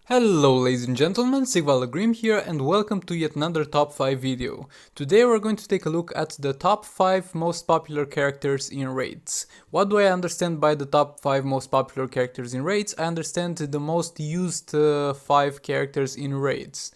Hello ladies and gentlemen, Sigvalagrim here and welcome to yet another top 5 video. Today we're going to take a look at the top 5 most popular characters in raids. What do I understand by the top 5 most popular characters in raids? I understand the most used 5 characters in raids.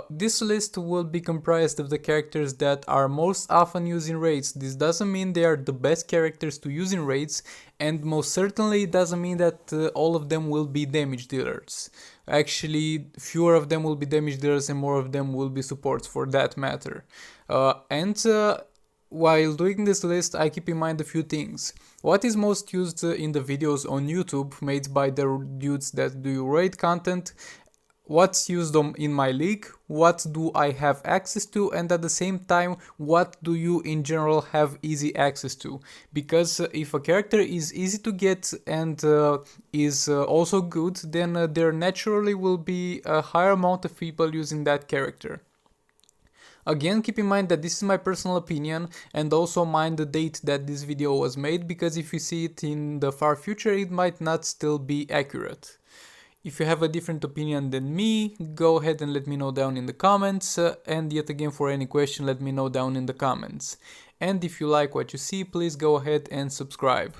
This list will be comprised of the characters that are most often used in raids. This doesn't mean they are the best characters to use in raids, and most certainly doesn't mean that all of them will be damage dealers. Actually, fewer of them will be damage dealers and more of them will be supports for that matter. While doing this list, I keep in mind a few things. What is most used in the videos on YouTube made by the dudes that do raid content? What's used in my league, what do I have access to, and at the same time, what do you in general have easy access to? Because if a character is easy to get and is also good, then there naturally will be a higher amount of people using that character. Again, keep in mind that this is my personal opinion, and also mind the date that this video was made, because if you see it in the far future, it might not still be accurate. If you have a different opinion than me, go ahead and let me know down in the comments, and yet again for any question let me know down in the comments. And if you like what you see, please go ahead and subscribe.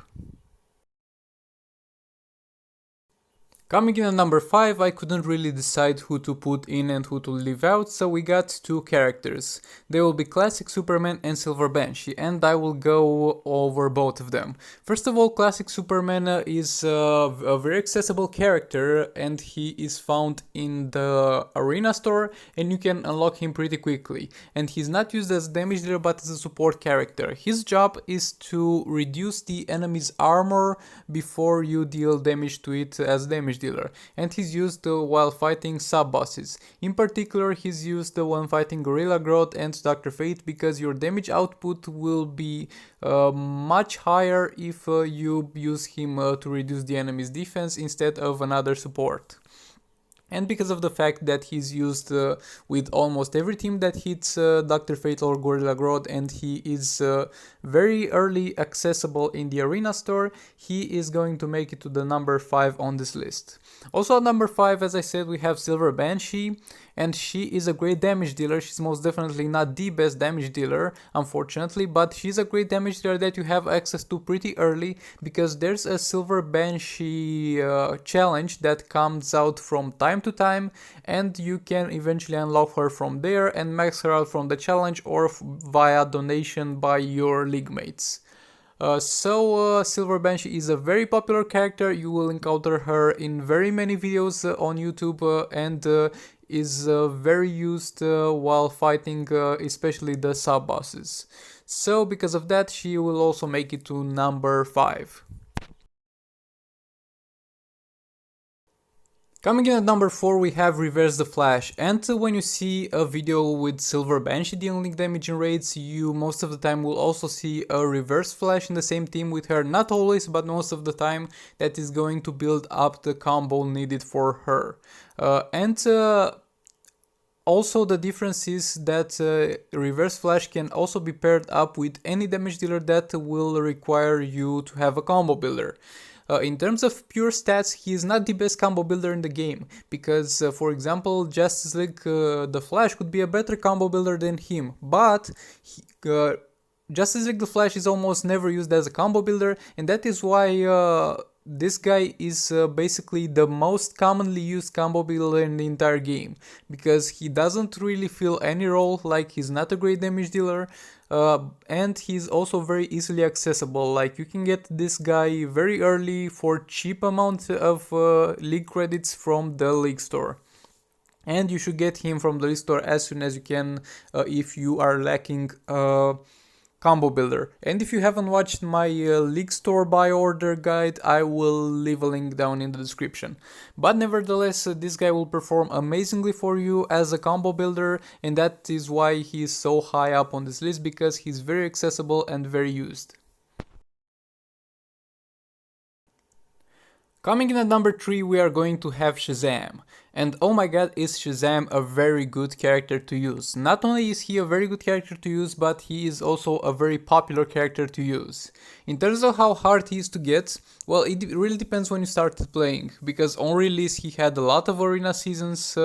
Coming in at number 5, I couldn't really decide who to put in and who to leave out, so we got two characters. They will be Classic Superman and Silver Banshee, and I will go over both of them. First of all, Classic Superman is a very accessible character, and he is found in the arena store, and you can unlock him pretty quickly. And he's not used as a damage dealer but as a support character. His job is to reduce the enemy's armor before you deal damage to it as damage dealer, and he's used while fighting sub-bosses. In particular, he's used when fighting Gorilla Grodd and Dr. Fate, because your damage output will be much higher if you use him to reduce the enemy's defense instead of another support. And because of the fact that he's used with almost every team that hits Dr. Fate or Gorilla Grodd, and he is very early accessible in the arena store, he is going to make it to the number 5 on this list. Also at number 5, as I said, we have Silver Banshee, and she is a great damage dealer. She's most definitely not the best damage dealer, unfortunately, but she's a great damage dealer that you have access to pretty early, because there's a Silver Banshee challenge that comes out from time to time, and you can eventually unlock her from there and max her out from the challenge or via donation by your league mates. Silver Banshee is a very popular character. You will encounter her in very many videos on YouTube, and is very used while fighting especially the sub-bosses. So because of that, she will also make it to number 5. Coming in at number 4, we have Reverse the Flash, and when you see a video with Silver Banshee dealing damage in raids, you most of the time will also see a Reverse Flash in the same team with her. Not always, but most of the time, that is going to build up the combo needed for her. Also, the difference is that Reverse Flash can also be paired up with any damage dealer that will require you to have a combo builder. In terms of pure stats, he is not the best combo builder in the game, because for example, Justice League the Flash could be a better combo builder than him, but Justice League the Flash is almost never used as a combo builder, and that is why this guy is basically the most commonly used combo builder in the entire game, because he doesn't really fill any role, like he's not a great damage dealer, and he's also very easily accessible. Like, you can get this guy very early for cheap amount of league credits from the league store. And you should get him from the league store as soon as you can if you are lacking combo builder. And if you haven't watched my league store buy order guide, I will leave a link down in the description. But nevertheless, this guy will perform amazingly for you as a combo builder, and that is why he is so high up on this list, because he's very accessible and very used. Coming in at number 3, we are going to have Shazam. And oh my god, is Shazam a very good character to use. Not only is he a very good character to use, but he is also a very popular character to use. In terms of how hard he is to get, well, it really depends when you started playing, because on release he had a lot of arena seasons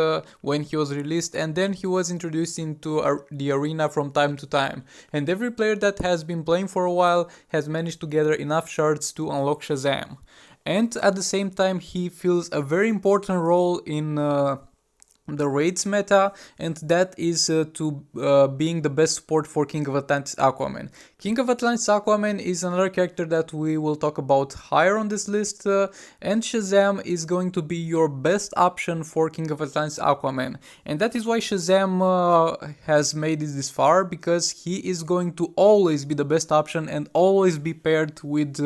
when he was released, and then he was introduced into the arena from time to time. And every player that has been playing for a while has managed to gather enough shards to unlock Shazam. And at the same time he fills a very important role in the raids meta, and that is to being the best support for King of Atlantis Aquaman. King of Atlantis Aquaman is another character that we will talk about higher on this list, and Shazam is going to be your best option for King of Atlantis Aquaman. And that is why Shazam has made it this far, because he is going to always be the best option and always be paired with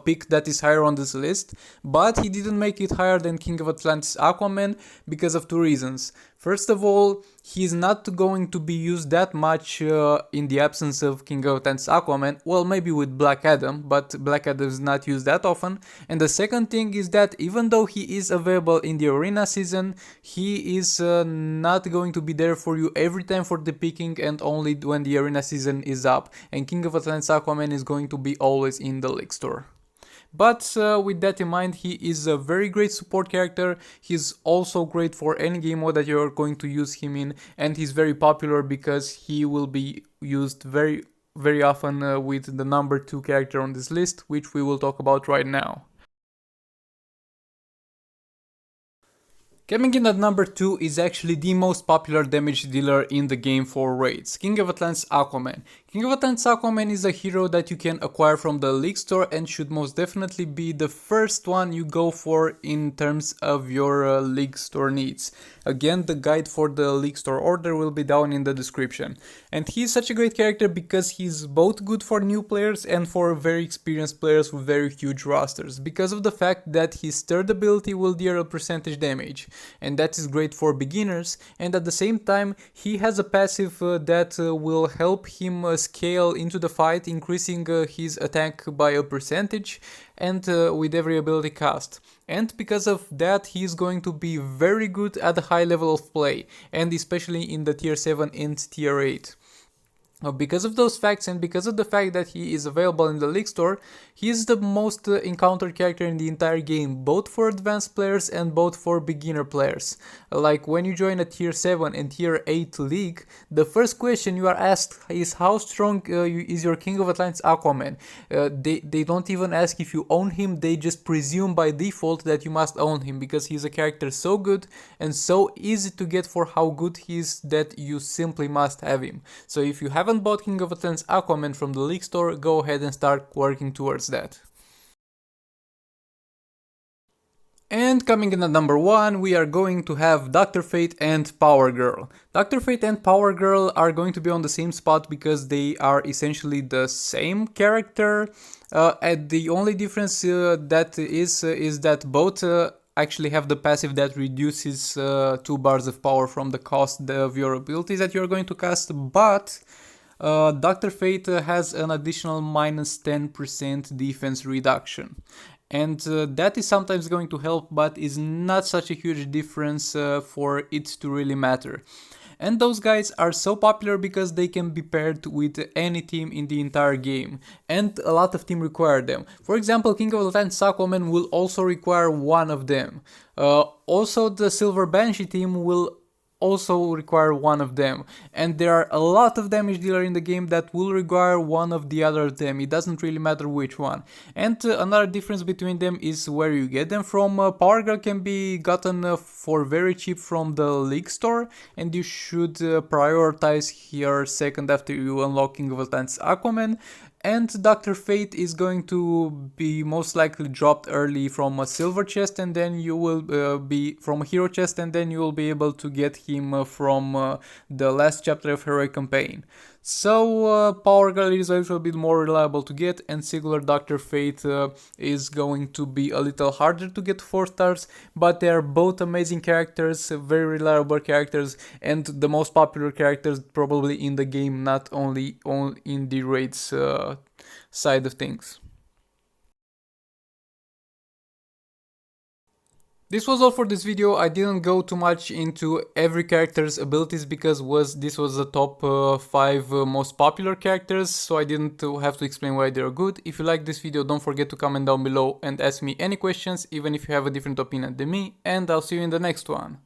pick that is higher on this list, but he didn't make it higher than King of Atlantis Aquaman because of two reasons. First of all, he's not going to be used that much in the absence of King of Atlantis Aquaman, well, maybe with Black Adam, but Black Adam is not used that often. And the second thing is that even though he is available in the arena season, he is not going to be there for you every time for the picking and only when the arena season is up, and King of Atlantis Aquaman is going to be always in the league store. But with that in mind, he is a very great support character. He's also great for any game mode that you're going to use him in, and he's very popular because he will be used very often with the number 2 character on this list, which we will talk about right now. Coming in at number 2 is actually the most popular damage dealer in the game for raids, King of Atlantis Aquaman. King of Atlantis Aquaman is a hero that you can acquire from the League Store and should most definitely be the first one you go for in terms of your League Store needs. Again, the guide for the League Store order will be down in the description. And he's such a great character because he's both good for new players and for very experienced players with very huge rosters, because of the fact that his third ability will deal a percentage damage, and that is great for beginners, and at the same time he has a passive that will help him scale into the fight, increasing his attack by a percentage and with every ability cast. And because of that, he is going to be very good at the high level of play, and especially in the tier 7 and tier 8. Because of those facts and because of the fact that he is available in the League Store, he is the most encountered character in the entire game, both for advanced players and both for beginner players. Like when you join a tier 7 and tier 8 league, the first question you are asked is how strong is your King of Atlantis Aquaman. They don't even ask if you own him, they just presume by default that you must own him, because he's a character so good and so easy to get for how good he is that you simply must have him. So if you haven't bought King of Atlantis Aquaman from the League Store, go ahead and start working towards that. And coming in at number 1, we are going to have Dr. Fate and Power Girl. Dr. Fate and Power Girl are going to be on the same spot because they are essentially the same character. And the only difference that is that both actually have the passive that reduces 2 bars of power from the cost of your abilities that you're going to cast, but Dr. Fate has an additional minus 10% defense reduction. And that is sometimes going to help, but is not such a huge difference for it to really matter. And those guys are so popular because they can be paired with any team in the entire game, and a lot of teams require them. For example, King of Atlantis Aquaman will also require one of them. Also, the Silver Banshee team will also require one of them, and there are a lot of damage dealer in the game that will require one of the other of them. It doesn't really matter which one. And another difference between them is where you get them from. Power Girl can be gotten for very cheap from the League Store, and you should prioritize her second after you unlock King of Atlantis Aquaman. And Dr. Fate is going to be most likely dropped early from a silver chest, and then you will be from a hero chest, and then you will be able to get him from the last chapter of Heroic Campaign. So Power Girl is a little bit more reliable to get, and Singular Dr. Fate is going to be a little harder to get 4 stars, but they are both amazing characters, very reliable characters, and the most popular characters probably in the game, not only in the raids side of things. This was all for this video. I didn't go too much into every character's abilities because this was the top 5 most popular characters, so I didn't have to explain why they're good. If you like this video, don't forget to comment down below and ask me any questions, even if you have a different opinion than me, and I'll see you in the next one.